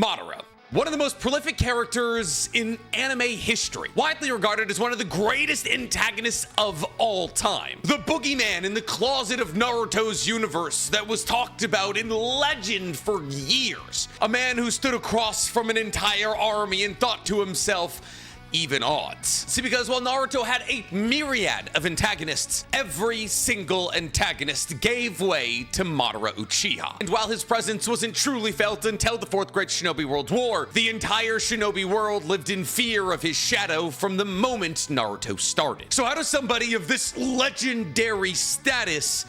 Madara. One of the most prolific characters in anime history, widely regarded as one of the greatest antagonists of all time. The boogeyman in the closet of Naruto's universe that was talked about in legend for years. A man who stood across from an entire army and thought to himself, even odds. See, because while Naruto had a myriad of antagonists, every single antagonist gave way to Madara Uchiha. And while his presence wasn't truly felt until the Fourth Great Shinobi World War, the entire shinobi world lived in fear of his shadow from the moment Naruto started. So how does somebody of this legendary status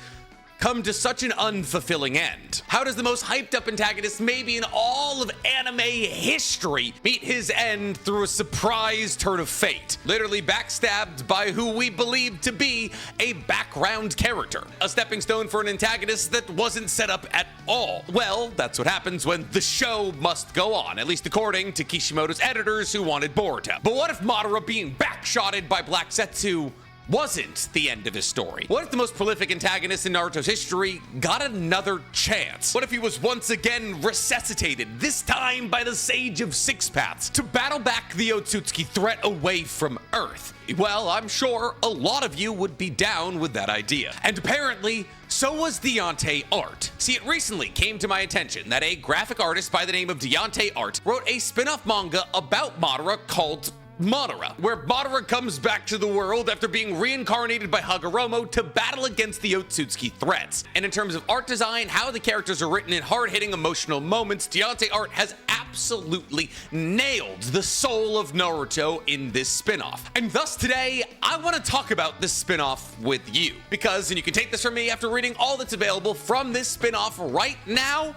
come to such an unfulfilling end? How does the most hyped up antagonist maybe in all of anime history meet his end through a surprise turn of fate? Literally backstabbed by who we believe to be a background character. A stepping stone for an antagonist that wasn't set up at all. Well, that's what happens when the show must go on, at least according to Kishimoto's editors who wanted Boruto. But what if Madara being backshotted by Black Zetsu wasn't the end of his story? What if the most prolific antagonist in Naruto's history got another chance? What if he was once again resuscitated, this time by the Sage of Six Paths, to battle back the Otsutsuki threat away from Earth? Well, I'm sure a lot of you would be down with that idea. And apparently, so was Deontay Art. See, it recently came to my attention that a graphic artist by the name of Deontay Art wrote a spin-off manga about Madara called Madara, where Madara comes back to the world after being reincarnated by Hagoromo to battle against the Otsutsuki threats. And in terms of art design, how the characters are written in hard-hitting emotional moments, Deontay Art has absolutely nailed the soul of Naruto in this spin-off. And thus today, I want to talk about this spin-off with you. Because, and you can take this from me after reading all that's available from this spin-off right now,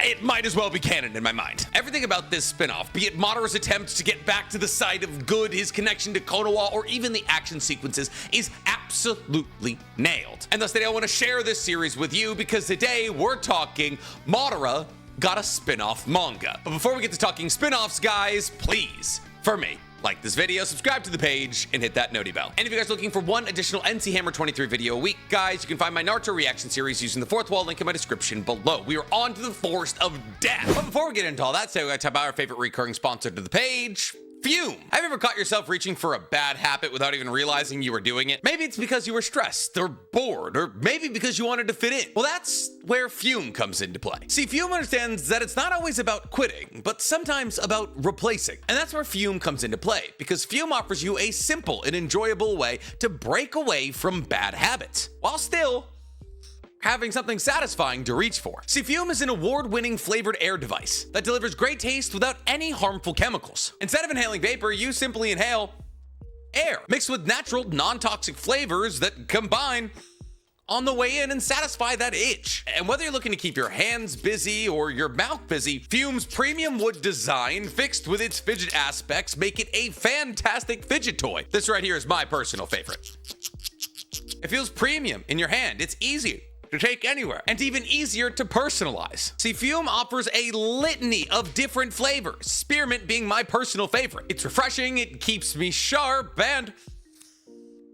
it might as well be canon in my mind. Everything about this spin-off, be it Madara's attempt to get back to the side of good, his connection to Konoha, or even the action sequences, is absolutely nailed. And thus today I want to share this series with you because today we're talking Madara got a spin-off manga. But before we get to talking spin-offs, guys, please, for me, like this video, subscribe to the page, and hit that noti bell. And if you guys are looking for one additional NCHammer 23 video a week, guys, you can find my Naruto reaction series using the fourth wall link in my description below. We are on to the Forest of Death. But before we get into all that, so we gotta talk about our favorite recurring sponsor to the page, FÜM. Have you ever caught yourself reaching for a bad habit without even realizing you were doing it? Maybe it's because you were stressed or bored, or maybe because you wanted to fit in. Well, that's where FÜM comes into play. See, FÜM understands that it's not always about quitting, but sometimes about replacing. And that's where FÜM comes into play, because FÜM offers you a simple and enjoyable way to break away from bad habits, while still having something satisfying to reach for. See, FÜM is an award-winning flavored air device that delivers great taste without any harmful chemicals. Instead of inhaling vapor, you simply inhale air, mixed with natural, non-toxic flavors that combine on the way in and satisfy that itch. And whether you're looking to keep your hands busy or your mouth busy, FÜM's premium wood design, fixed with its fidget aspects, make it a fantastic fidget toy. This right here is my personal favorite. It feels premium in your hand. It's easy to take anywhere, and even easier to personalize. See, FÜM offers a litany of different flavors, spearmint being my personal favorite. It's refreshing, it keeps me sharp, and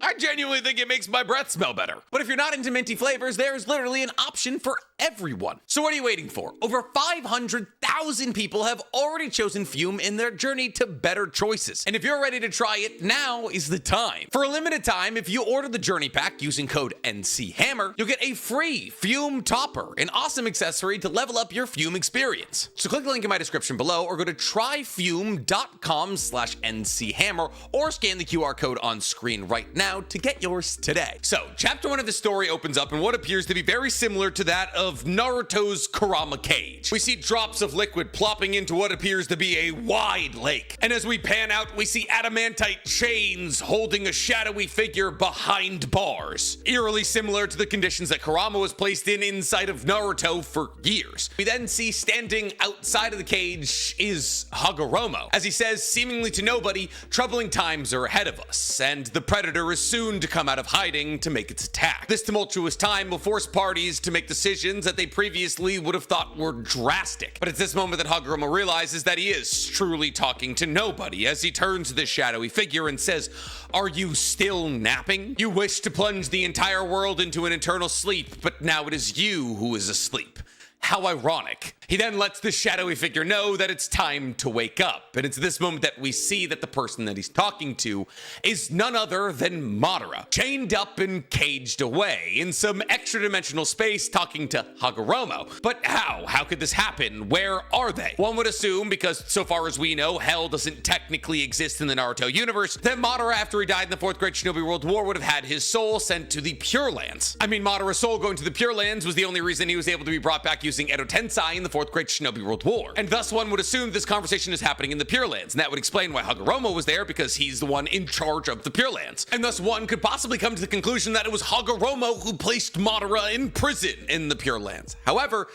I genuinely think it makes my breath smell better. But if you're not into minty flavors, there's literally an option for everyone. So what are you waiting for? Over 500,000 people have already chosen FÜM in their journey to better choices. And if you're ready to try it, now is the time. For a limited time, if you order the Journey Pack using code NCHammer, you'll get a free FÜM Topper, an awesome accessory to level up your FÜM experience. So click the link in my description below, or go to tryfum.com/NCHammer, or scan the QR code on screen right now to get yours today. So, chapter 1 of the story opens up in what appears to be very similar to that of Naruto's Kurama Cage. We see drops of liquid plopping into what appears to be a wide lake. And as we pan out, we see adamantite chains holding a shadowy figure behind bars, eerily similar to the conditions that Kurama was placed in inside of Naruto for years. We then see standing outside of the cage is Hagoromo. As he says, seemingly to nobody, troubling times are ahead of us, and the predator is soon to come out of hiding to make its attack. This tumultuous time will force parties to make decisions that they previously would have thought were drastic. But it's this moment that Hagoromo realizes that he is truly talking to nobody as he turns to this shadowy figure and says, "Are you still napping? You wish to plunge the entire world into an eternal sleep, but now it is you who is asleep. How ironic." He then lets the shadowy figure know that it's time to wake up, and it's this moment that we see that the person that he's talking to is none other than Madara, chained up and caged away in some extra-dimensional space talking to Hagoromo. But how? How could this happen? Where are they? One would assume, because so far as we know, hell doesn't technically exist in the Naruto universe, that Madara, after he died in the Fourth Great Shinobi World War, would have had his soul sent to the Pure Lands. I mean, Madara's soul going to the Pure Lands was the only reason he was able to be brought back using Edo Tensei in the Fourth Great Shinobi World War. And thus one would assume this conversation is happening in the Pure Lands, and that would explain why Hagoromo was there, because he's the one in charge of the Pure Lands. And thus one could possibly come to the conclusion that it was Hagoromo who placed Madara in prison in the Pure Lands. However,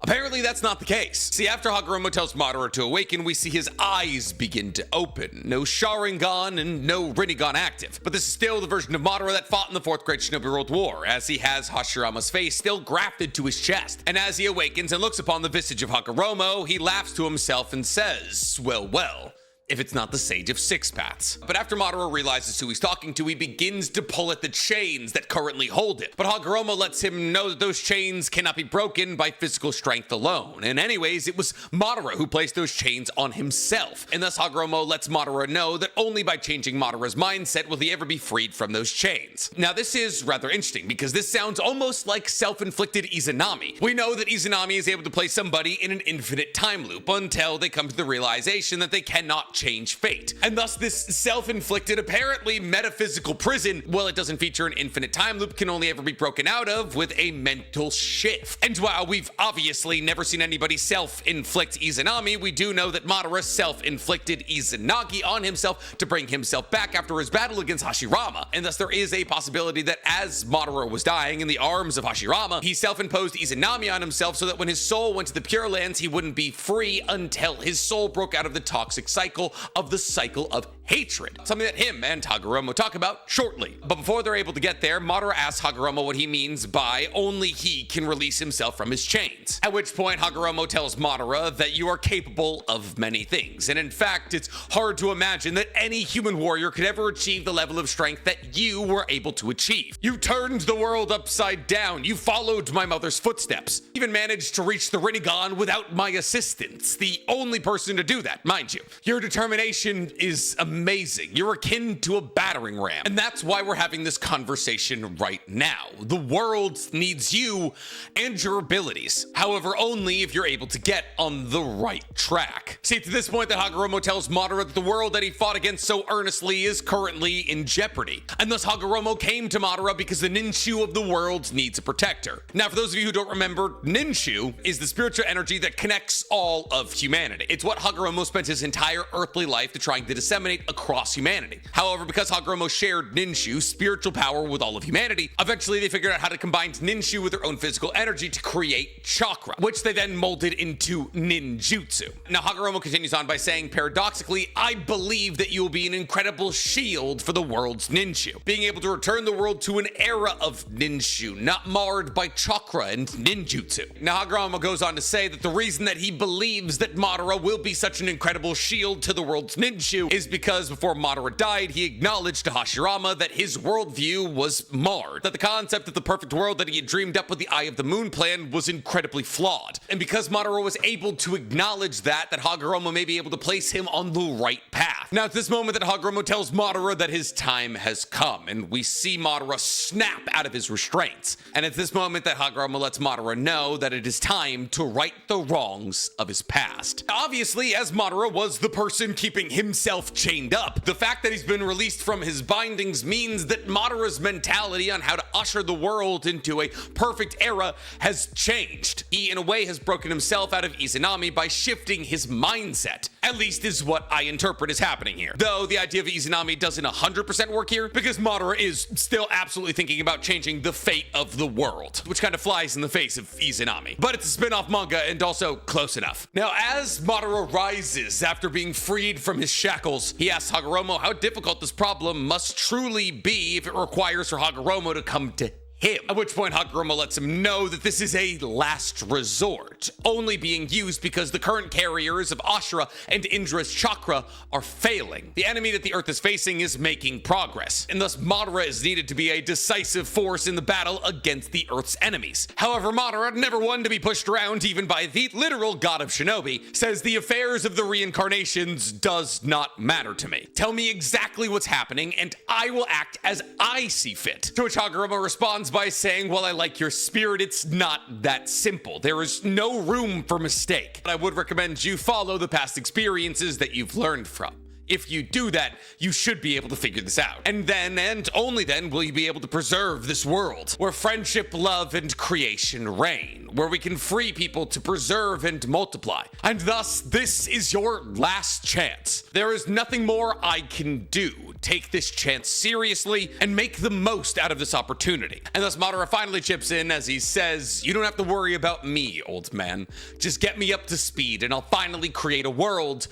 apparently that's not the case. See, after Hagoromo tells Madara to awaken, we see his eyes begin to open. No Sharingan and no Rinnegan active. But this is still the version of Madara that fought in the Fourth Great Shinobi World War, as he has Hashirama's face still grafted to his chest. And as he awakens and looks upon the visage of Hagoromo, he laughs to himself and says, well, if it's not the Sage of Six Paths. But after Madara realizes who he's talking to, he begins to pull at the chains that currently hold it. But Hagoromo lets him know that those chains cannot be broken by physical strength alone. And anyways, it was Madara who placed those chains on himself. And thus Hagoromo lets Madara know that only by changing Madara's mindset will he ever be freed from those chains. Now this is rather interesting, because this sounds almost like self-inflicted Izanami. We know that Izanami is able to place somebody in an infinite time loop until they come to the realization that they cannot change fate. And thus this self-inflicted, apparently metaphysical prison, well, it doesn't feature an infinite time loop, can only ever be broken out of with a mental shift. And while we've obviously never seen anybody self-inflict Izanami, we do know that Madara self-inflicted Izanagi on himself to bring himself back after his battle against Hashirama. And thus there is a possibility that as Madara was dying in the arms of Hashirama, he self-imposed Izanami on himself so that when his soul went to the Pure Lands, he wouldn't be free until his soul broke out of the toxic cycle of the cycle of hatred, something that him and Hagoromo talk about shortly. But before they're able to get there, Madara asks Hagoromo what he means by only he can release himself from his chains. At which point Hagoromo tells Madara that you are capable of many things, and in fact it's hard to imagine that any human warrior could ever achieve the level of strength that you were able to achieve. You turned the world upside down, you followed my mother's footsteps, even managed to reach the Rinnegan without my assistance, the only person to do that, mind you. Your determination is amazing. You're akin to a battering ram. And that's why we're having this conversation right now. The world needs you and your abilities. However, only if you're able to get on the right track. See, it's at this point that Hagoromo tells Madara that the world that he fought against so earnestly is currently in jeopardy. And thus Hagoromo came to Madara because the Ninshu of the world needs a protector. Now, for those of you who don't remember, Ninshu is the spiritual energy that connects all of humanity. It's what Hagoromo spent his entire earthly life to trying to disseminate across humanity. However, because Hagoromo shared Ninshu, spiritual power, with all of humanity, eventually they figured out how to combine Ninshu with their own physical energy to create chakra, which they then molded into ninjutsu. Now Hagoromo continues on by saying, paradoxically, I believe that you will be an incredible shield for the world's Ninshu, being able to return the world to an era of Ninshu, not marred by chakra and ninjutsu. Now Hagoromo goes on to say that the reason that he believes that Madara will be such an incredible shield to the world's Ninshu is because before Madara died, he acknowledged to Hashirama that his worldview was marred, that the concept of the perfect world that he had dreamed up with the Eye of the Moon plan was incredibly flawed. And because Madara was able to acknowledge that Hagoromo may be able to place him on the right path. Now, it's this moment that Hagoromo tells Madara that his time has come, and we see Madara snap out of his restraints. And it's this moment that Hagoromo lets Madara know that it is time to right the wrongs of his past. Obviously, as Madara was the person keeping himself chained up, the fact that he's been released from his bindings means that Madara's mentality on how to usher the world into a perfect era has changed. He, in a way, has broken himself out of Izanami by shifting his mindset. At least is what I interpret is happening here. Though the idea of Izanami doesn't 100% work here, because Madara is still absolutely thinking about changing the fate of the world, which kind of flies in the face of Izanami. But it's a spin-off manga and also close enough. Now, as Madara rises after being freed from his shackles, he asks Hagoromo how difficult this problem must truly be if it requires for Hagoromo to come to him. At which point Hagoromo lets him know that this is a last resort, only being used because the current carriers of Ashura and Indra's chakra are failing. The enemy that the Earth is facing is making progress, and thus Madara is needed to be a decisive force in the battle against the Earth's enemies. However, Madara, never one to be pushed around even by the literal god of Shinobi, says the affairs of the reincarnations does not matter to me. Tell me exactly what's happening and I will act as I see fit. To which Hagoromo responds by saying, well, I like your spirit, it's not that simple. There is no room for mistake. But I would recommend you follow the past experiences that you've learned from. If you do that, you should be able to figure this out. And then, and only then, will you be able to preserve this world, where friendship, love, and creation reign, where we can free people to preserve and multiply. And thus, this is your last chance. There is nothing more I can do. Take this chance seriously and make the most out of this opportunity. And thus Madara finally chips in as he says, you don't have to worry about me, old man. Just get me up to speed and I'll finally create a world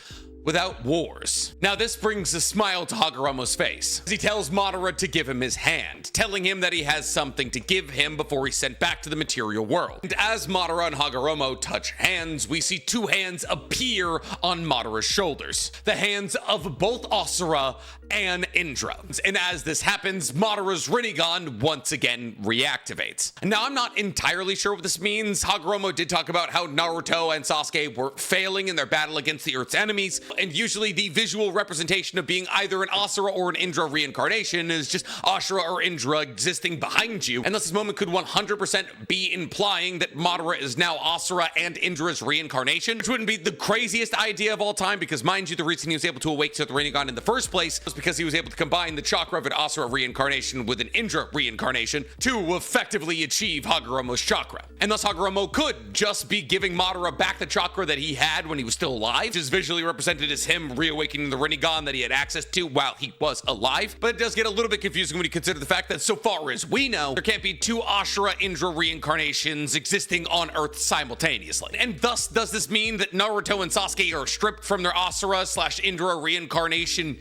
without wars. Now this brings a smile to Hagoromo's face as he tells Madara to give him his hand, telling him that he has something to give him before he's sent back to the material world. And as Madara and Hagoromo touch hands, we see two hands appear on Madara's shoulders, the hands of both Asura and Indra. And as this happens, Madara's Rinnegan once again reactivates. And now I'm not entirely sure what this means. Hagoromo did talk about how Naruto and Sasuke were failing in their battle against the Earth's enemies, and usually the visual representation of being either an Asura or an Indra reincarnation is just Ashura or Indra existing behind you, and thus this moment could 100% be implying that Madara is now Asura and Indra's reincarnation, which wouldn't be the craziest idea of all time, because mind you, the reason he was able to awake to the Rinnegan in the first place was because he was able to combine the chakra of an Asura reincarnation with an Indra reincarnation to effectively achieve Hagoromo's chakra. And thus Hagoromo could just be giving Madara back the chakra that he had when he was still alive, which is visually represented as him reawakening the Rinnegan that he had access to while he was alive. But it does get a little bit confusing when you consider the fact that so far as we know, there can't be two Ashura Indra reincarnations existing on Earth simultaneously. And thus, does this mean that Naruto and Sasuke are stripped from their Asura / Indra reincarnation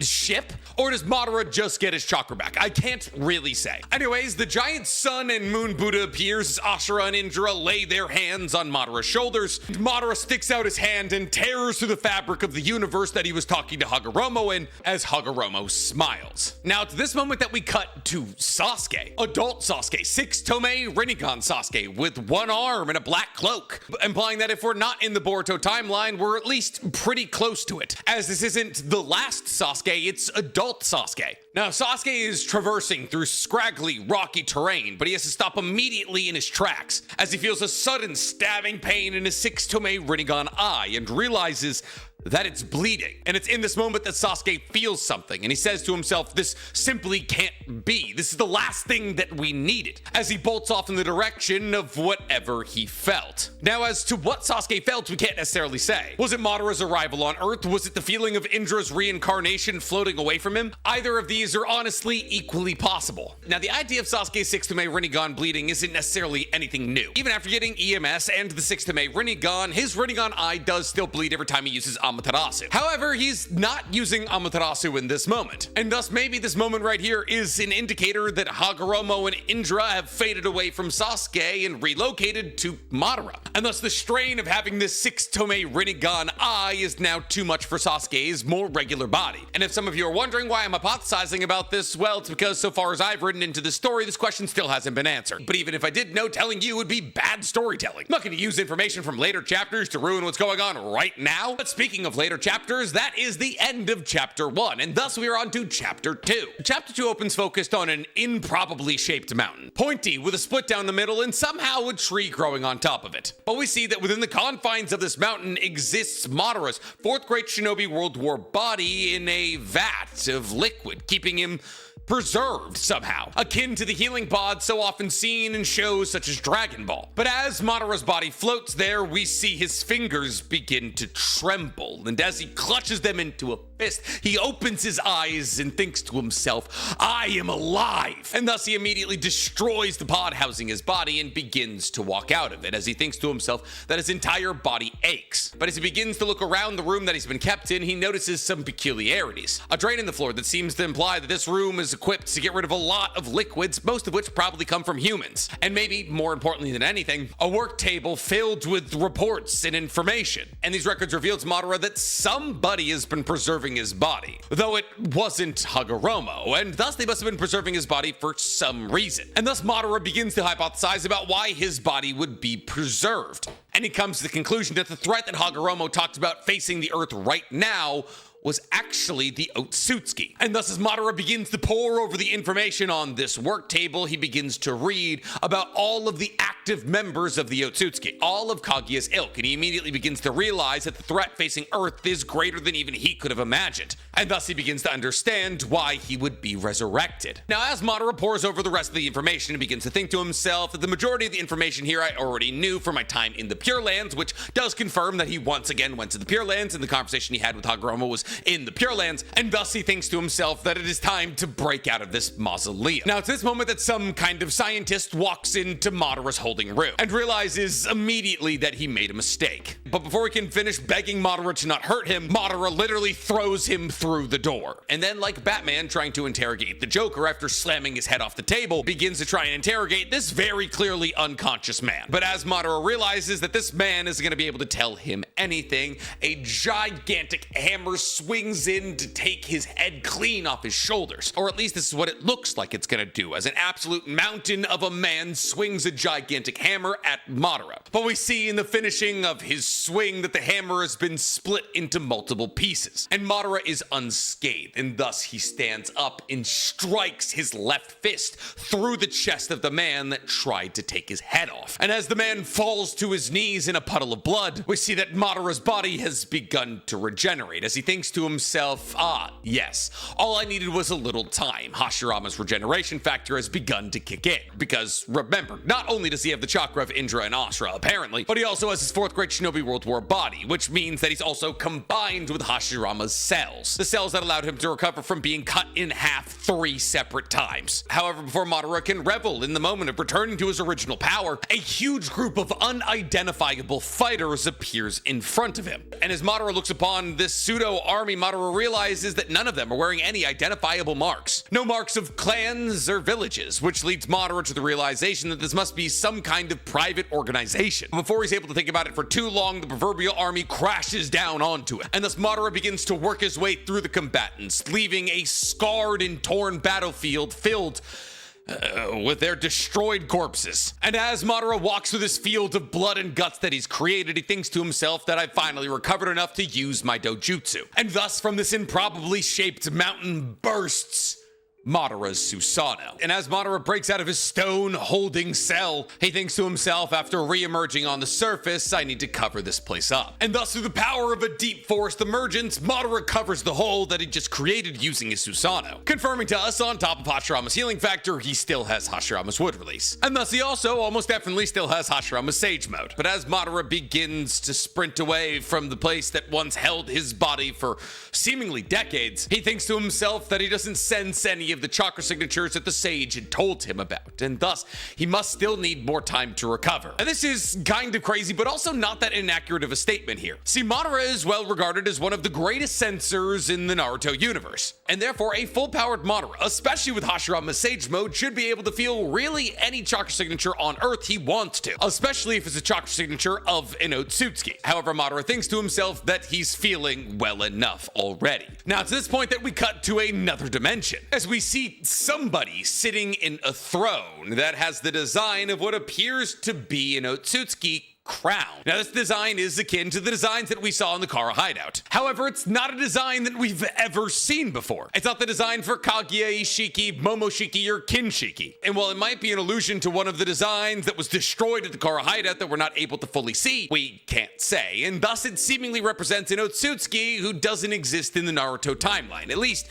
ship? Or does Madara just get his chakra back? I can't really say. Anyways, the giant sun and moon Buddha appears as Ashura and Indra lay their hands on Madara's shoulders. And Madara sticks out his hand and tears through the fabric of the universe that he was talking to Hagoromo in as Hagoromo smiles. Now, to this moment that we cut to Sasuke, adult Sasuke, 6-Tome Rinnegan Sasuke with one arm and a black cloak, implying that if we're not in the Boruto timeline, we're at least pretty close to it, as this isn't the last Sasuke, it's adult Sasuke. Now, Sasuke is traversing through scraggly, rocky terrain, but he has to stop immediately in his tracks as he feels a sudden stabbing pain in his 6-Tome Rinnegan eye and realizes that it's bleeding. And it's in this moment that Sasuke feels something, and he says to himself, this simply can't be. This is the last thing that we needed, as he bolts off in the direction of whatever he felt. Now, as to what Sasuke felt, we can't necessarily say. Was it Madara's arrival on Earth? Was it the feeling of Indra's reincarnation floating away from him? Either of these are honestly equally possible. Now, the idea of Sasuke's 6-Tome Rinnegan bleeding isn't necessarily anything new. Even after getting EMS and the 6-Tome Rinnegan, his Rinnegan eye does still bleed every time he uses Amaterasu. However, he's not using Amaterasu in this moment, and thus maybe this moment right here is an indicator that Hagoromo and Indra have faded away from Sasuke and relocated to Madara, and thus the strain of having this 6-Tome Rinnegan eye is now too much for Sasuke's more regular body. And if some of you are wondering why I'm hypothesizing about this, well, it's because so far as I've written into this story, this question still hasn't been answered. But even if I did know, telling you would be bad storytelling. I'm not going to use information from later chapters to ruin what's going on right now. But speaking of later chapters, that is the end of chapter 1, and thus we are on to chapter 2. Chapter 2 opens focused on an improbably shaped mountain, pointy with a split down the middle and somehow a tree growing on top of it. But we see that within the confines of this mountain exists Madara's 4th Great Shinobi World War body in a vat of liquid, keeping him preserved somehow, akin to the healing pod so often seen in shows such as Dragon Ball. But as Madara's body floats there, we see his fingers begin to tremble, and as he clutches them into a fist, he opens his eyes and thinks to himself, I am alive! And thus he immediately destroys the pod housing his body and begins to walk out of it as he thinks to himself that his entire body aches. But as he begins to look around the room that he's been kept in, he notices some peculiarities. A drain in the floor that seems to imply that this room is equipped to get rid of a lot of liquids, most of which probably come from humans. And maybe, more importantly than anything, a work table filled with reports and information. And these records reveal to Madara that somebody has been preserving his body, though it wasn't Hagoromo, and thus they must have been preserving his body for some reason. And thus Madara begins to hypothesize about why his body would be preserved. And he comes to the conclusion that the threat that Hagoromo talked about facing the Earth right now was actually the Otsutsuki. And thus as Madara begins to pore over the information on this work table, he begins to read about all of the active members of the Otsutsuki, all of Kaguya's ilk, and he immediately begins to realize that the threat facing Earth is greater than even he could have imagined. And thus he begins to understand why he would be resurrected. Now as Madara pores over the rest of the information, he begins to think to himself that the majority of the information here I already knew from my time in the Pure Lands, which does confirm that he once again went to the Pure Lands, and the conversation he had with Hagoromo was in the Pure Lands, and thus he thinks to himself that it is time to break out of this mausoleum. Now it's this moment that some kind of scientist walks into Madara's holding room and realizes immediately that he made a mistake. But before he can finish begging Madara to not hurt him, Madara literally throws him through the door. And then, like Batman trying to interrogate the Joker after slamming his head off the table, begins to try and interrogate this very clearly unconscious man. But as Madara realizes that this man isn't going to be able to tell him anything, a gigantic hammer swings in to take his head clean off his shoulders. Or at least this is what it looks like it's gonna do, as an absolute mountain of a man swings a gigantic hammer at Madara. But we see in the finishing of his swing that the hammer has been split into multiple pieces, and Madara is unscathed, and thus he stands up and strikes his left fist through the chest of the man that tried to take his head off. And as the man falls to his knees in a puddle of blood, we see that Madara's body has begun to regenerate as he thinks to himself, yes, all I needed was a little time. Hashirama's regeneration factor has begun to kick in. Because remember, not only does he have the chakra of Indra and Asura, apparently, but he also has his 4th grade Shinobi World War body, which means that he's also combined with Hashirama's cells. The cells that allowed him to recover from being cut in half 3 separate times. However, before Madara can revel in the moment of returning to his original power, a huge group of unidentifiable fighters appears in front of him. And as Madara looks upon this pseudo-army, Madara realizes that none of them are wearing any identifiable marks. No marks of clans or villages, which leads Madara to the realization that this must be some kind of private organization. Before he's able to think about it for too long, the proverbial army crashes down onto it, and thus Madara begins to work his way through the combatants, leaving a scarred and torn battlefield filled with their destroyed corpses. And as Madara walks through this field of blood and guts that he's created, he thinks to himself that I've finally recovered enough to use my dojutsu. And thus, from this improbably shaped mountain bursts Madara's Susanoo. And as Madara breaks out of his stone-holding cell, he thinks to himself, after re-emerging on the surface, I need to cover this place up. And thus, through the power of a deep forest emergence, Madara covers the hole that he just created using his Susanoo, confirming to us, on top of Hashirama's healing factor, he still has Hashirama's wood release. And thus, he also almost definitely still has Hashirama's sage mode. But as Madara begins to sprint away from the place that once held his body for seemingly decades, he thinks to himself that he doesn't sense any of the chakra signatures that the sage had told him about, and thus he must still need more time to recover. And this is kind of crazy, but also not that inaccurate of a statement here. See, Madara is well regarded as one of the greatest sensors in the Naruto universe, and therefore a full-powered Madara, especially with Hashirama's sage mode, should be able to feel really any chakra signature on Earth he wants to, especially if it's a chakra signature of an Otsutsuki. However, Madara thinks to himself that he's feeling well enough already. Now, it's this point that we cut to another dimension, as we see somebody sitting in a throne that has the design of what appears to be an Otsutsuki crown. Now, this design is akin to the designs that we saw in the Kara hideout. However, it's not a design that we've ever seen before. It's not the design for Kaguya, Ishiki, Momoshiki, or Kinshiki. And while it might be an allusion to one of the designs that was destroyed at the Kara hideout that we're not able to fully see, we can't say. And thus, it seemingly represents an Otsutsuki who doesn't exist in the Naruto timeline. At least,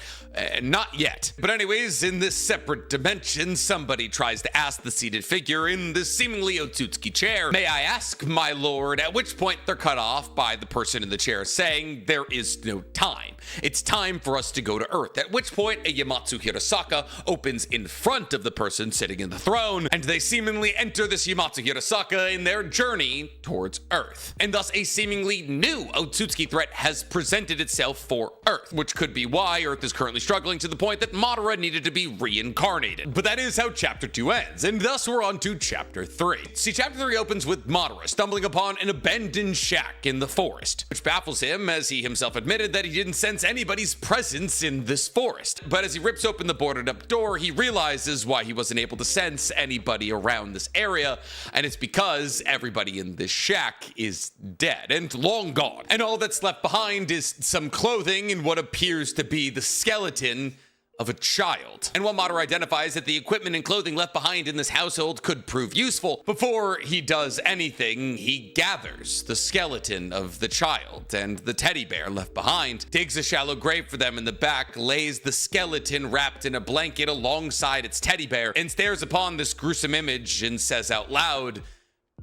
not yet. But anyways, in this separate dimension, somebody tries to ask the seated figure in this seemingly Otsutsuki chair, "May I ask, my lord, at which point they're cut off by the person in the chair saying there is no time. It's time for us to go to Earth, at which point a Yamatsu Hirasaka opens in front of the person sitting in the throne, and they seemingly enter this Yamatsu Hirasaka in their journey towards Earth. And thus a seemingly new Otsutsuki threat has presented itself for Earth, which could be why Earth is currently struggling to the point that Madara needed to be reincarnated. But that is how Chapter 2 ends, and thus we're on to Chapter 3. See, Chapter 3 opens with Madara stumbling upon an abandoned shack in the forest, which baffles him as he himself admitted that he didn't sense anybody's presence in this forest. But as he rips open the boarded up door, he realizes why he wasn't able to sense anybody around this area, and it's because everybody in this shack is dead and long gone. And all that's left behind is some clothing and what appears to be the skeleton of a child. And while Madara identifies that the equipment and clothing left behind in this household could prove useful, before he does anything, he gathers the skeleton of the child and the teddy bear left behind, digs a shallow grave for them in the back, lays the skeleton wrapped in a blanket alongside its teddy bear, and stares upon this gruesome image and says out loud,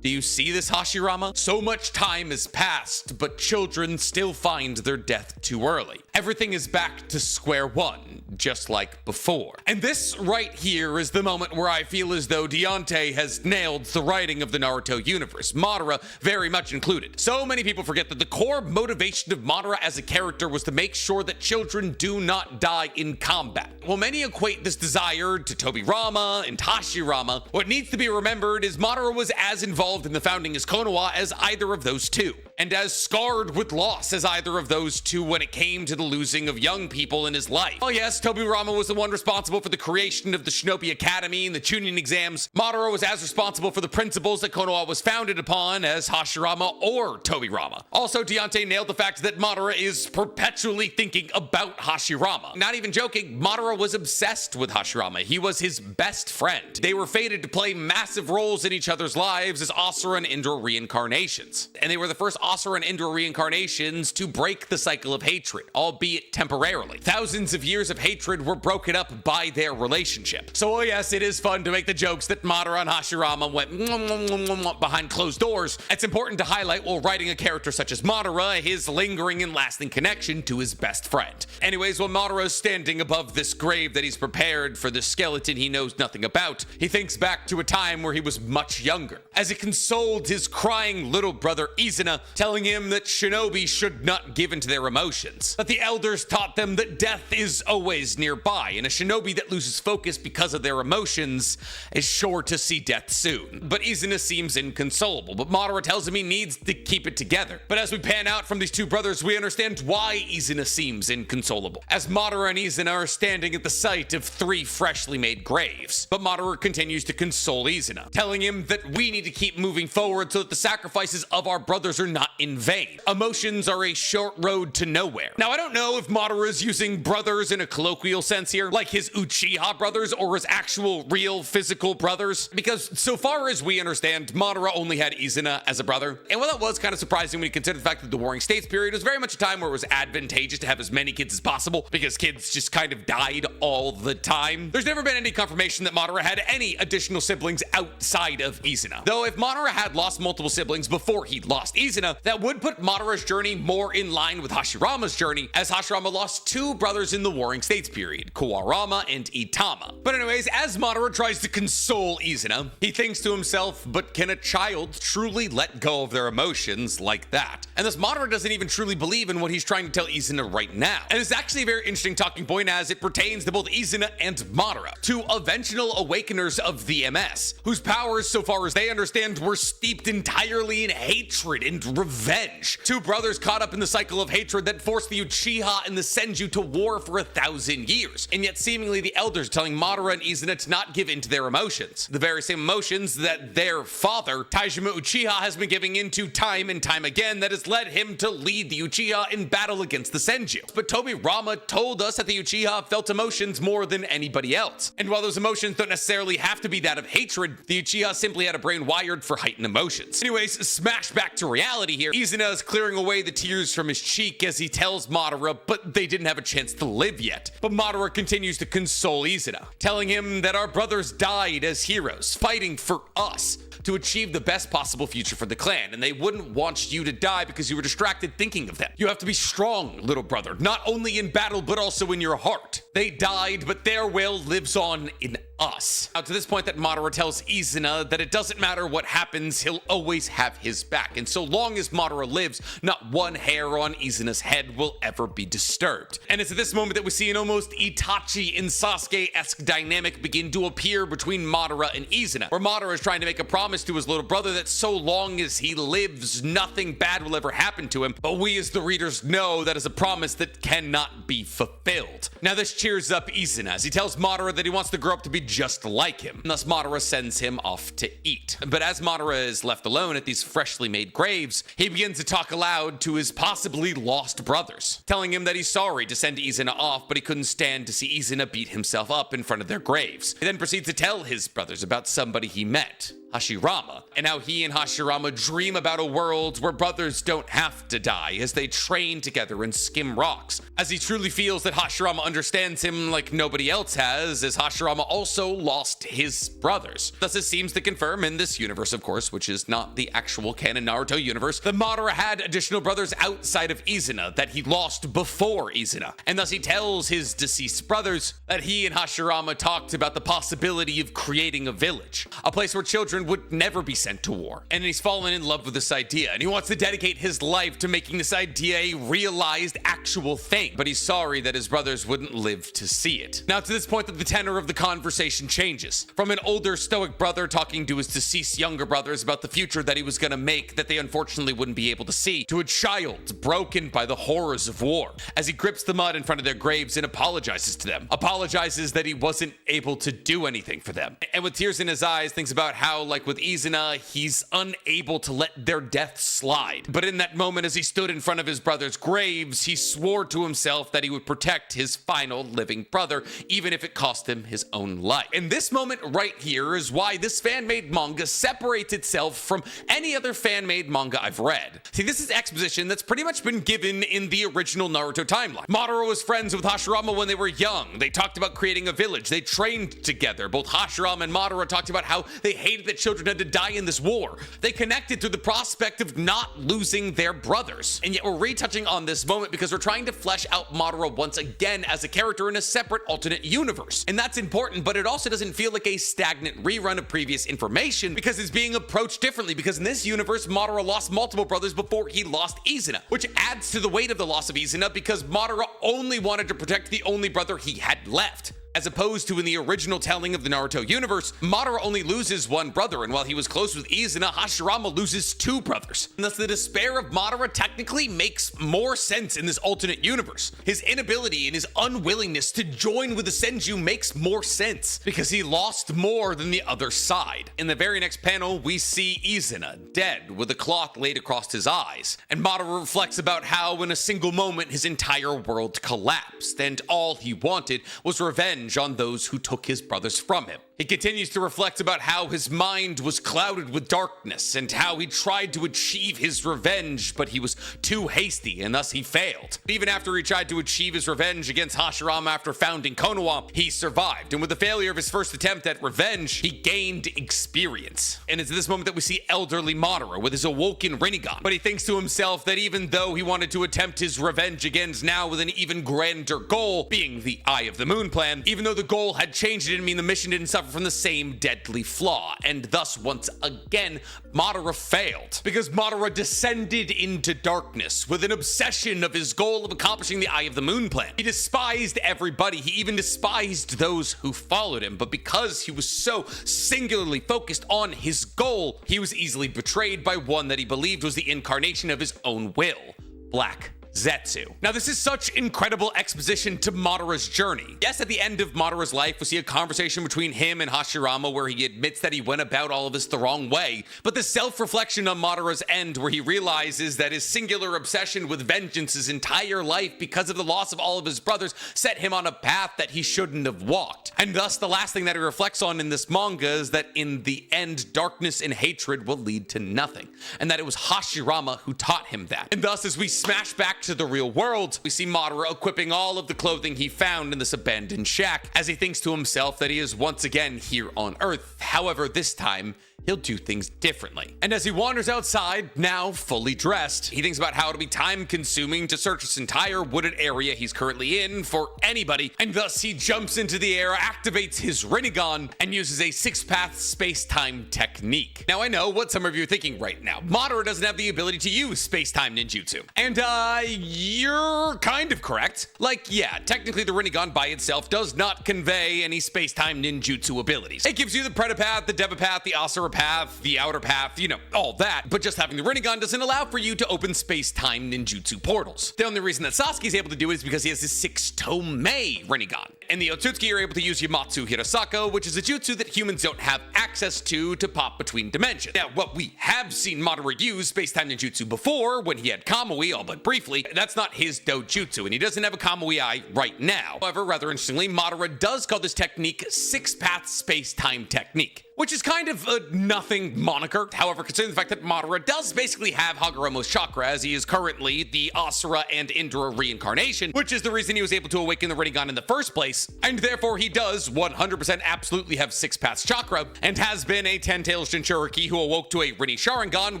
"Do you see this, Hashirama? So much time has passed, but children still find their death too early. Everything is back to square one, just like before." And this right here is the moment where I feel as though Deontay has nailed the writing of the Naruto universe, Madara very much included. So many people forget that the core motivation of Madara as a character was to make sure that children do not die in combat. While many equate this desire to Tobirama and Hashirama, what needs to be remembered is Madara was as involved in the founding as Konoha as either of those two, and as scarred with loss as either of those two when it came to the losing of young people in his life. Oh yes, Tobirama was the one responsible for the creation of the Shinobi Academy and the Chunin exams. Madara was as responsible for the principles that Konoha was founded upon as Hashirama or Tobirama. Also, Deontay nailed the fact that Madara is perpetually thinking about Hashirama. Not even joking, Madara was obsessed with Hashirama. He was his best friend. They were fated to play massive roles in each other's lives as Asura and Indra reincarnations. And they were the first Asura and Indra reincarnations to break the cycle of hatred, albeit temporarily. Thousands of years of hatred were broken up by their relationship. So, oh yes, it is fun to make the jokes that Madara and Hashirama went behind closed doors. It's important to highlight while writing a character such as Madara, his lingering and lasting connection to his best friend. Anyways, while Madara is standing above this grave that he's prepared for the skeleton he knows nothing about, he thinks back to a time where he was much younger, as he consoled his crying little brother Izuna, telling him that shinobi should not give in to their emotions, that the elders taught them that death is always nearby, and a shinobi that loses focus because of their emotions is sure to see death soon. But Izuna seems inconsolable, but Madara tells him he needs to keep it together. But as we pan out from these two brothers, we understand why Izuna seems inconsolable, as Madara and Izuna are standing at the site of 3 freshly made graves. But Madara continues to console Izuna, telling him that we need to keep moving forward so that the sacrifices of our brothers are not in vain. Emotions are a short road to nowhere. Now, I don't know if Madara is using brothers in a colloquial sense here, like his Uchiha brothers or his actual real physical brothers, because so far as we understand, Madara only had Izuna as a brother. And while that was kind of surprising when you consider the fact that the Warring States period was very much a time where it was advantageous to have as many kids as possible, because kids just kind of died all the time, there's never been any confirmation that Madara had any additional siblings outside of Izuna. Though if Madara had lost multiple siblings before he lost Izuna, that would put Madara's journey more in line with Hashirama's journey, as Hashirama lost 2 brothers in the Warring States period, Kuwarama and Itama. But anyways, as Madara tries to console Izuna, he thinks to himself, but can a child truly let go of their emotions like that? And thus Madara doesn't even truly believe in what he's trying to tell Izuna right now. And it's actually a very interesting talking point as it pertains to both Izuna and Madara, 2 eventual awakeners of the MS, whose powers, so far as they understand, were steeped entirely in hatred and revenge. 2 brothers caught up in the cycle of hatred that forced the Uchiha and the Senju to war for 1,000 years. And yet seemingly the elders telling Madara and Izuna to not give in to their emotions. The very same emotions that their father, Taijima Uchiha, has been giving into time and time again that has led him to lead the Uchiha in battle against the Senju. But Tobirama told us that the Uchiha felt emotions more than anybody else. And while those emotions don't necessarily have to be that of hatred, the Uchiha simply had a brain wired for heightened emotions. Anyways, smash back to reality reality here. Izuna is clearing away the tears from his cheek as he tells Madara, but they didn't have a chance to live yet. But Madara continues to console Izuna, telling him that our brothers died as heroes, fighting for us to achieve the best possible future for the clan, and they wouldn't want you to die because you were distracted thinking of them. You have to be strong, little brother, not only in battle, but also in your heart. They died, but their will lives on in us. Now, to this point that Madara tells Izuna that it doesn't matter what happens, he'll always have his back, and so long as Madara lives, not one hair on Izuna's head will ever be disturbed. And it's at this moment that we see an almost Itachi and Sasuke-esque dynamic begin to appear between Madara and Izuna, where Madara is trying to make a promise to his little brother that so long as he lives, nothing bad will ever happen to him, but we as the readers know that is a promise that cannot be fulfilled. Now this cheers up Izuna as he tells Madara that he wants to grow up to be just like him, and thus Madara sends him off to eat. But as Madara is left alone at these freshly made graves, he begins to talk aloud to his possibly lost brothers, telling him that he's sorry to send Izuna off, but he couldn't stand to see Izuna beat himself up in front of their graves. He then proceeds to tell his brothers about somebody he met, Hashirama, and how he and Hashirama dream about a world where brothers don't have to die as they train together and skim rocks, as he truly feels that Hashirama understands him like nobody else has, as Hashirama also lost his brothers. Thus it seems to confirm in this universe, of course, which is not the actual canon Naruto universe, that Madara had additional brothers outside of Izuna that he lost before Izuna, and thus he tells his deceased brothers that he and Hashirama talked about the possibility of creating a village, a place where children would never be sent to war. And he's fallen in love with this idea, and he wants to dedicate his life to making this idea a realized, actual thing. But he's sorry that his brothers wouldn't live to see it. Now, to this point that the tenor of the conversation changes. From an older stoic brother talking to his deceased younger brothers about the future that he was gonna make that they unfortunately wouldn't be able to see, to a child broken by the horrors of war, as he grips the mud in front of their graves and apologizes to them. Apologizes that he wasn't able to do anything for them. And with tears in his eyes, thinks about how, like with Izuna, he's unable to let their death slide. But in that moment, as he stood in front of his brother's graves, he swore to himself that he would protect his final living brother, even if it cost him his own life. And this moment right here is why this fan-made manga separates itself from any other fan-made manga I've read. See, this is exposition that's pretty much been given in the original Naruto timeline. Madara was friends with Hashirama when they were young. They talked about creating a village. They trained together. Both Hashirama and Madara talked about how they hated that children had to die in this war. They connected through the prospect of not losing their brothers. And yet we're retouching on this moment because we're trying to flesh out Madara once again as a character in a separate alternate universe. And that's important, but it also doesn't feel like a stagnant rerun of previous information because it's being approached differently, because in this universe, Madara lost multiple brothers before he lost Izuna, which adds to the weight of the loss of Izuna because Madara only wanted to protect the only brother he had left. As opposed to in the original telling of the Naruto universe, Madara only loses one brother, and while he was close with Izuna, Hashirama loses two brothers. And thus the despair of Madara technically makes more sense in this alternate universe. His inability and his unwillingness to join with the Senju makes more sense, because he lost more than the other side. In the very next panel, we see Izuna dead with a cloth laid across his eyes, and Madara reflects about how in a single moment his entire world collapsed, and all he wanted was revenge on those who took his brothers from him. He continues to reflect about how his mind was clouded with darkness and how he tried to achieve his revenge, but he was too hasty and thus he failed. Even after he tried to achieve his revenge against Hashirama after founding Konoha, he survived, and with the failure of his first attempt at revenge, he gained experience. And it's at this moment that we see elderly Madara with his awoken Rinnegan, but he thinks to himself that even though he wanted to attempt his revenge again now with an even grander goal, being the Eye of the Moon plan, even though the goal had changed, it didn't mean the mission didn't suffer from the same deadly flaw, and thus once again Madara failed, because Madara descended into darkness with an obsession of his goal of accomplishing the Eye of the Moon plan. He despised everybody, he even despised those who followed him, but because he was so singularly focused on his goal, he was easily betrayed by one that he believed was the incarnation of his own will, Black Zetsu. Now, this is such incredible exposition to Madara's journey. Yes, at the end of Madara's life, we see a conversation between him and Hashirama where he admits that he went about all of this the wrong way, but the self-reflection on Madara's end where he realizes that his singular obsession with vengeance his entire life because of the loss of all of his brothers set him on a path that he shouldn't have walked. And thus, the last thing that he reflects on in this manga is that in the end, darkness and hatred will lead to nothing, and that it was Hashirama who taught him that. And thus, as we smash back to the real world, we see Madara equipping all of the clothing he found in this abandoned shack as he thinks to himself that he is once again here on Earth. However, this time, he'll do things differently. And as he wanders outside, now fully dressed, he thinks about how it'll be time-consuming to search this entire wooded area he's currently in for anybody, and thus he jumps into the air, activates his Rinnegan, and uses a six-path space-time technique. Now, I know what some of you are thinking right now. Madara doesn't have the ability to use space-time ninjutsu. And, you're kind of correct. Like, yeah, technically the Rinnegan by itself does not convey any space-time ninjutsu abilities. It gives you the Predapath, the Devapath, the Asura path, the outer path, you know, all that. But just having the Rinnegan doesn't allow for you to open space-time ninjutsu portals. The only reason that Sasuke's able to do it is because he has his six-Tomei Rinnegan. And the Otsutsuki are able to use Yamatsu Hirasako, which is a jutsu that humans don't have access to pop between dimensions. Now, what we have seen Madara use space-time ninjutsu before, when he had Kamui, all but briefly, that's not his dojutsu, and he doesn't have a Kamui Eye right now. However, rather interestingly, Madara does call this technique six-path space-time technique, which is kind of a nothing moniker. However, considering the fact that Madara does basically have Hagoromo's chakra, as he is currently the Asura and Indra reincarnation, which is the reason he was able to awaken the Rinnegan in the first place, and therefore he does 100% absolutely have six paths chakra, and has been a 10-tailed Jinchuriki who awoke to a Rinne Sharingan,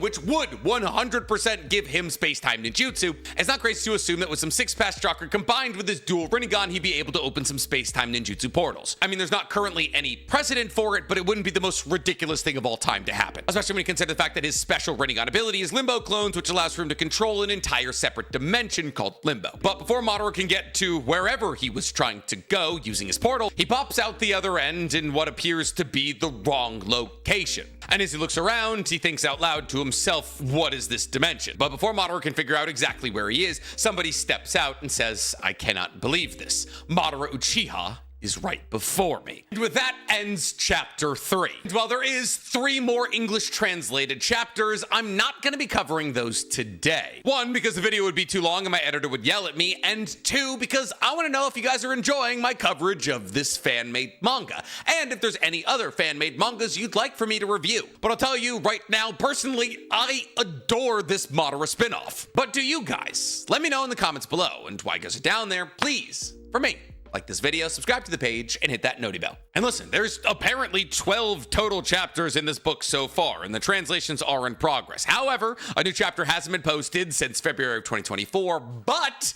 which would 100% give him space-time ninjutsu. It's not crazy to assume that with some six-path chakra combined with his dual Rinnegan, he'd be able to open some space-time ninjutsu portals. I mean, there's not currently any precedent for it, but it wouldn't be the most ridiculous thing of all time to happen, especially when you consider the fact that his special Rinnegan ability is Limbo Clones, which allows for him to control an entire separate dimension called Limbo. But before Madara can get to wherever he was trying to go using his portal, he pops out the other end in what appears to be the wrong location. And as he looks around, he thinks out loud to himself, what is this dimension? But before Madara can figure out exactly where he is, somebody steps out and says, I cannot believe this. Madara Uchiha is right before me. And with that ends chapter 3. And while there is 3 more English translated chapters, I'm not going to be covering those today. 1, because the video would be too long and my editor would yell at me, and 2, because I want to know if you guys are enjoying my coverage of this fan-made manga, and if there's any other fan-made mangas you'd like for me to review. But I'll tell you right now, personally, I adore this Madara spin-off. But do you guys? Let me know in the comments below, and while you guys are down there, please, for me, like this video, subscribe to the page, and hit that noti bell. And listen, there's apparently 12 total chapters in this book so far, and the translations are in progress. However, a new chapter hasn't been posted since February of 2024, but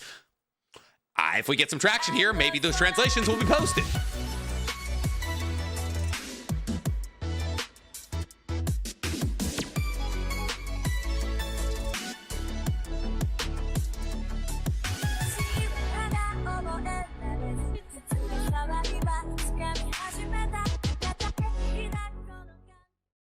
if we get some traction here, maybe those translations will be posted.